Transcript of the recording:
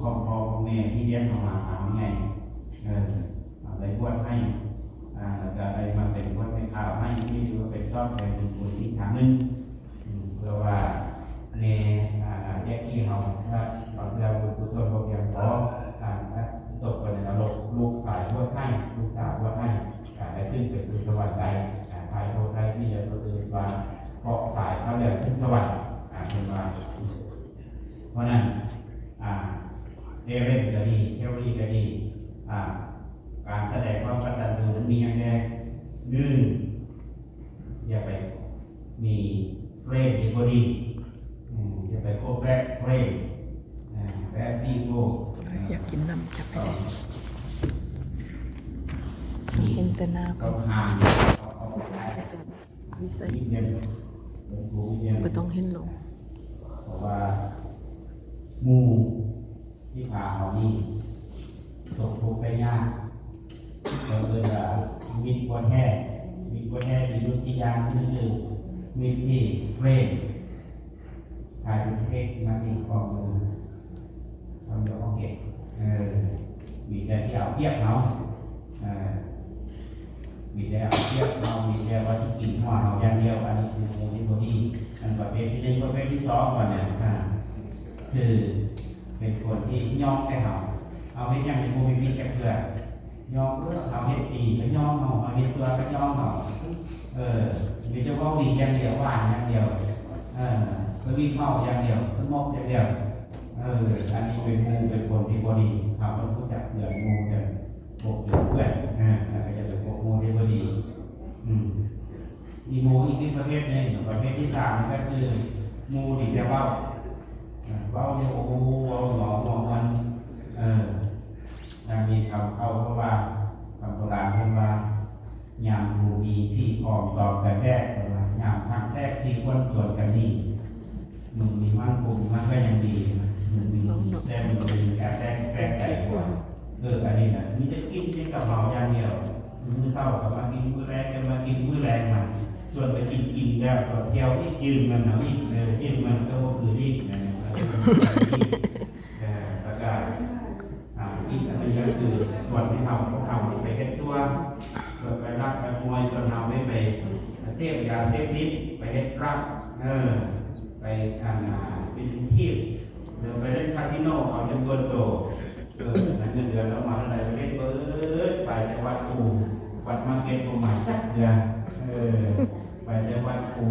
ของพ่อของแม่ที่เลี้ยงออกมาหาไงอะไรบวชให้แล้วก็อะไรมาเป็นบวชเป็นข่าวให้ที่ดูว่าเป็นต้นแทนเป็นบุญอีกครั้งหนึ่งเพื่อว่าในแยกที่เราถ้าเราบุญกุศลเพียงพอตกไปในนรกลูกสายบวชให้ลูกสาวบวชให้ได้ขึ้นไปสู่สวรรค์ได้ภายโลกได้ที่จะตัวอื่นว่าเกาะสายเขาเรียกขึ้นสวรรค์เป็นว่าเพราะนั้นเอเรนก็ดีเทวรีก็ดีการแสดงความกตัญญูนั้นมีอย่างแรกอย่าไปมีเฟรมดีกว่าดีอย่าไปโคแบกเฟรมแบกฟีโกอยากกินน้ำจับไปได้เห็นแต่น้ำเขาห่างวิสัยเย็นไม่ต้องเห็นลงเพราะว่ามูที่พาเขานี่ตกทุกข์ได้ยากเราเลยมีดวนแห่มีดูสิยางนี่คือมีที่เฟรมถ่ายรูปเทคมามีความรู้ทำเดี๋ยวโอเคมีแต่ที่เอาเทียบเขามีแต่เอาเทียบเขามีแต่ว่าที่กินหัวเขาอย่างเดียวอันนี้คือโมดิโบดี้อันประเภทที่หนึ่งประเภทที่สองก่อนเนี่ยคือเป็นคนที่ย่อมให้เขาเอาให้ยังมีโมบิลิตี้เพื่อย่อมเอาให้ดีก็ย่อมเอาให้ตัวก็ย่อมเอามีเฉพาะวีอย่างเดียวหวานอย่างเดียวสวีทเมาอย่างเดียวสมกอย่างเดียวอันนี้เป็นมูเป็นคนที่บดีทำมันรู้จักเพื่อนมูเนี่ยพวกเพื่อนก็จะเป็นพวกมูที่บดีอีมูอีกประเภทหนึ่งประเภทที่สามก็คือมูดีจะเบ้าเนี่ยโอ้โหหมอมันมีคำเข้าเพราะว่าคำโบราณเรียกว่ายามมูมีพี่พองตอบแต่แรกยามทางแรกที่ควรส่วนกันดีมึงมีมั่นคงมันก็ยังดีมึงมีแต่มึงมีแอบแกล้งใจกว่าอันนี้นะมีจะกินเป็นกระเป๋าอย่างเดียวมื้อเช้ากับมากินมื้อแรกจะมากินมื้อแรงมาส่วนไปกินแล้วส่วนเที่ยวอีกยืมเงินเอาอีกยืมเงินก็คืออีกประกาศอีกอันนี้ก็คือส่วนที่พวกเราไปเฮ็ดชั่วส่วนไปรักไปมวยส่วนเราไม่ไปเสพยาเสพติดไปเฮ็ดรักไปเป็นทีมเดินไปเล่นคาสิโนเอาเงินเบิร์โตเงินเดือนเรามาอะไรไปเล่นเบิร์ดไปในวัดปูวัดมาเก็ตปูใหม่จัดเดือนไปในวัดปู